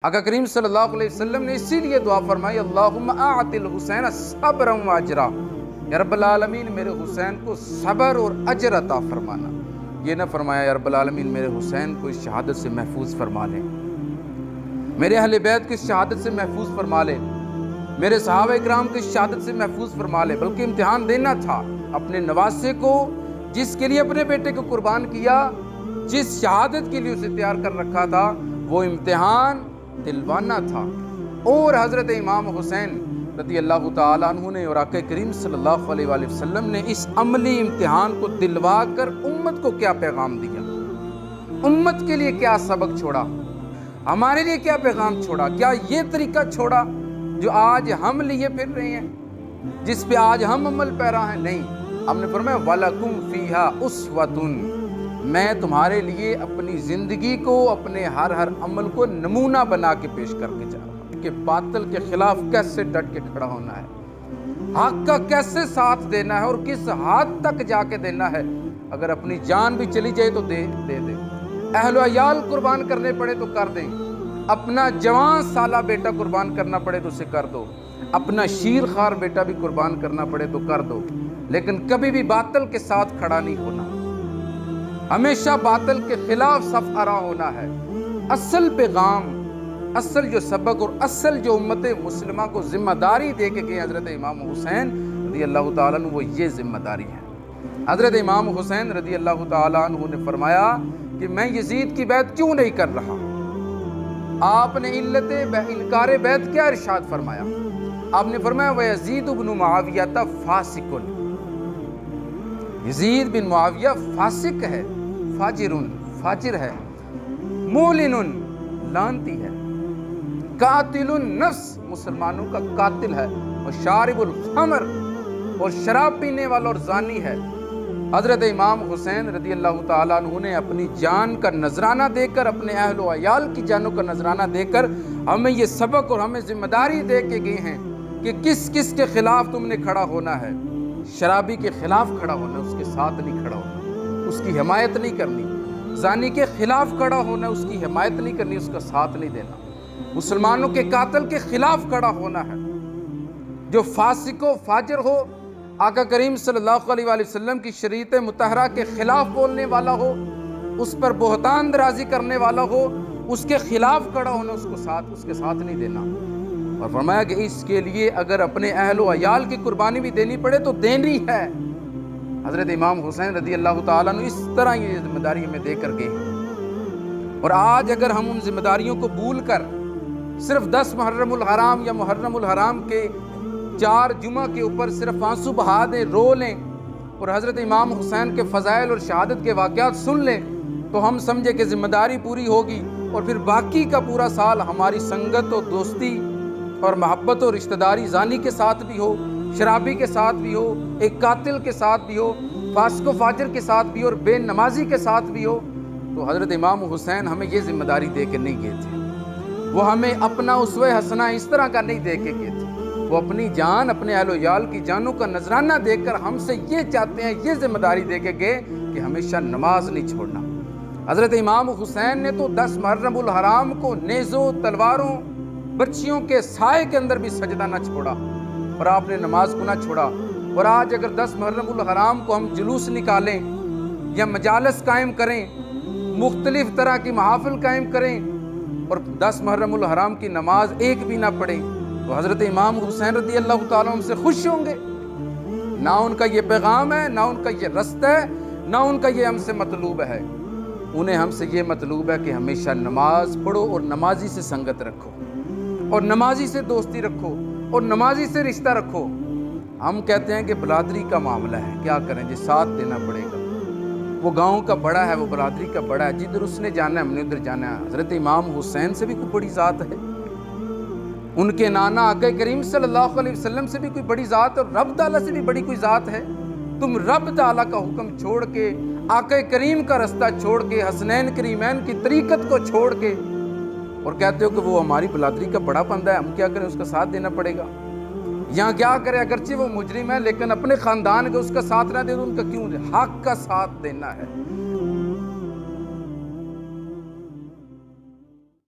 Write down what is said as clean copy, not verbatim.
آقا کریم صلی اللہ علیہ وسلم نے اسی لیے دعا فرمائی اللہم اعط الحسین صبرا و اجرا، یا رب العالمین میرے حسین کو صبر اور اجر عطا فرمانا۔ یہ نہ فرمایا یا رب العالمین میرے حسین کو اس شہادت سے محفوظ فرما لے، میرے اہل بیت کو اس شہادت سے محفوظ فرما لے، میرے صحابہ اکرام کو اس شہادت سے محفوظ فرما لے، بلکہ امتحان دینا تھا اپنے نواسے کو، جس کے لیے اپنے بیٹے کو قربان کیا، جس شہادت کے لیے اسے تیار کر رکھا تھا، وہ امتحان دلوانا تھا۔ اور حضرت امام حسین رضی اللہ تعالیٰ عنہ نے اور آقا کریم صلی اللہ علیہ وآلہ وسلم نے اس عملی امتحان کو دلوا کر امت کو کیا پیغام دیا، امت کے لیے کیا سبق چھوڑا، ہمارے لیے کیا پیغام چھوڑا، کیا یہ طریقہ چھوڑا جو آج ہم لیے پھر رہے ہیں، جس پہ آج ہم عمل پیرا ہیں؟ نہیں، ہم نے فرمایا وَلَكُمْ فِيهَا أُسْوَةٌ، میں تمہارے لیے اپنی زندگی کو، اپنے ہر عمل کو نمونہ بنا کے پیش کر کے جا رہا ہوں کہ باطل کے خلاف کیسے ڈٹ کے کھڑا ہونا ہے، حق کا کیسے ساتھ دینا ہے اور کس حد تک جا کے دینا ہے۔ اگر اپنی جان بھی چلی جائے تو دے دے، اہل و عیال قربان کرنے پڑے تو کر دیں، اپنا جوان سالہ بیٹا قربان کرنا پڑے تو اسے کر دو، اپنا شیر خوار بیٹا بھی قربان کرنا پڑے تو کر دو، لیکن کبھی بھی باطل کے ساتھ کھڑا نہیں ہونا، ہمیشہ باطل کے خلاف صف آرا ہونا ہے۔ اصل پیغام، اصل جو سبق اور اصل جو امت مسلمہ کو ذمہ داری دے کے گئے حضرت امام حسین رضی اللہ تعالیٰ عنہ، وہ یہ ذمہ داری ہے۔ حضرت امام حسین رضی اللہ تعالیٰ عنہ نے فرمایا کہ میں یزید کی بیعت کیوں نہیں کر رہا؟ آپ نے علت انکار بیعت کیا ارشاد فرمایا؟ آپ نے فرمایا وَيَزِيدُ بْنُ مُعَاوِيَةَ فَاسِقٌ، یزید بن معاویہ فاسق ہے، فاجر ہے، مولن لانتی ہے، قاتل النفس مسلمانوں کا قاتل ہے، اور شارب الخمر اور شراب پینے والا اور زانی ہے۔ حضرت امام حسین رضی اللہ تعالیٰ عنہ نے اپنی جان کا نذرانہ دے کر، اپنے اہل و عیال کی جانوں کا نذرانہ دے کر ہمیں یہ سبق اور ہمیں ذمہ داری دے کے گئے ہیں کہ کس کس کے خلاف تم نے کھڑا ہونا ہے۔ شرابی کے خلاف کھڑا ہونا، اس کے ساتھ نہیں کھڑا ہونا، اس کی حمایت نہیں کرنی۔ زانی کے خلاف کھڑا ہونا، اس کی حمایت نہیں کرنی، اس کا ساتھ نہیں دینا۔ مسلمانوں کے قاتل کے خلاف کھڑا ہونا ہے، جو فاسق و فاجر ہو، آقا کریم صلی اللہ علیہ وآلہ وسلم کی شریعت مطہرہ کے خلاف بولنے والا ہو، اس پر بہتان درازی کرنے والا ہو، اس کے خلاف کھڑا ہونا، اس کے ساتھ نہیں دینا۔ اور فرمایا کہ اس کے لیے اگر اپنے اہل و عیال کی قربانی بھی دینی پڑے تو دینی ہے۔ حضرت امام حسین رضی اللہ تعالیٰ عنہ اس طرح یہ ذمہ داری ہمیں دے کر گئے ہیں، اور آج اگر ہم ان ذمہ داریوں کو بھول کر صرف 10 محرم الحرام یا محرم الحرام کے 4 جمعہ کے اوپر صرف آنسو بہا دیں، رو لیں، اور حضرت امام حسین کے فضائل اور شہادت کے واقعات سن لیں تو ہم سمجھے کہ ذمہ داری پوری ہوگی، اور پھر باقی کا پورا سال ہماری سنگت اور دوستی اور محبت اور رشتہ داری زانی کے ساتھ بھی ہو، شرابی کے ساتھ بھی ہو، ایک قاتل کے ساتھ بھی ہو، فاسق و فاجر کے ساتھ بھی ہو، اور بے نمازی کے ساتھ بھی ہو۔ تو حضرت امام حسین ہمیں یہ ذمہ داری دے کے نہیں گئے تھے، وہ ہمیں اپنا اسوہ حسنہ اس طرح کا نہیں دے کے گئے تھے، وہ اپنی جان، اپنے اہل و عیال کی جانوں کا نذرانہ دے کر ہم سے یہ چاہتے ہیں، یہ ذمہ داری دے کے گئے کہ ہمیشہ نماز نہیں چھوڑنا۔ حضرت امام حسین نے تو 10 محرم الحرام کو نیزوں، تلواروں، برچھیوں کے سائے کے اندر بھی سجدہ نہ چھوڑا، اور آپ نے نماز کو نہ چھوڑا۔ اور آج اگر 10 محرم الحرام کو ہم جلوس نکالیں یا مجالس قائم کریں، مختلف طرح کی محافل قائم کریں، اور 10 محرم الحرام کی نماز ایک بھی نہ پڑھیں، تو حضرت امام حسین رضی اللہ تعالیٰ ہم سے خوش ہوں گے؟ نہ ان کا یہ پیغام ہے، نہ ان کا یہ رستہ ہے، نہ ان کا یہ ہم سے مطلوب ہے۔ انہیں ہم سے یہ مطلوب ہے کہ ہمیشہ نماز پڑھو اور نمازی سے سنگت رکھو، اور نمازی سے دوستی رکھو، اور نمازی سے رشتہ رکھو۔ ہم کہتے ہیں کہ برادری کا معاملہ ہے، کیا کریں جی، ساتھ دینا پڑے گا، وہ گاؤں کا بڑا ہے، وہ برادری کا بڑا ہے، جدھر اس نے جانا ہے ہم نے ادھر جانا ہے۔ حضرت امام حسین سے بھی کوئی بڑی ذات ہے، ان کے نانا آقا کریم صلی اللہ علیہ وسلم سے بھی کوئی بڑی ذات ہے، اور رب تعالیٰ سے بھی بڑی کوئی ذات ہے؟ تم رب تعالیٰ کا حکم چھوڑ کے، آقا کریم کا رستہ چھوڑ کے، حسنین کریمین کی طریقت کو چھوڑ کے، اور کہتے ہو کہ وہ ہماری برادری کا بڑا بندہ ہے، ہم کیا کریں، اس کا ساتھ دینا پڑے گا۔ یہاں کیا کرے، اگرچہ وہ مجرم ہے لیکن اپنے خاندان کے اس کا ساتھ نہ دے تو ان کا کیوں دے؟ حق کا ساتھ دینا ہے،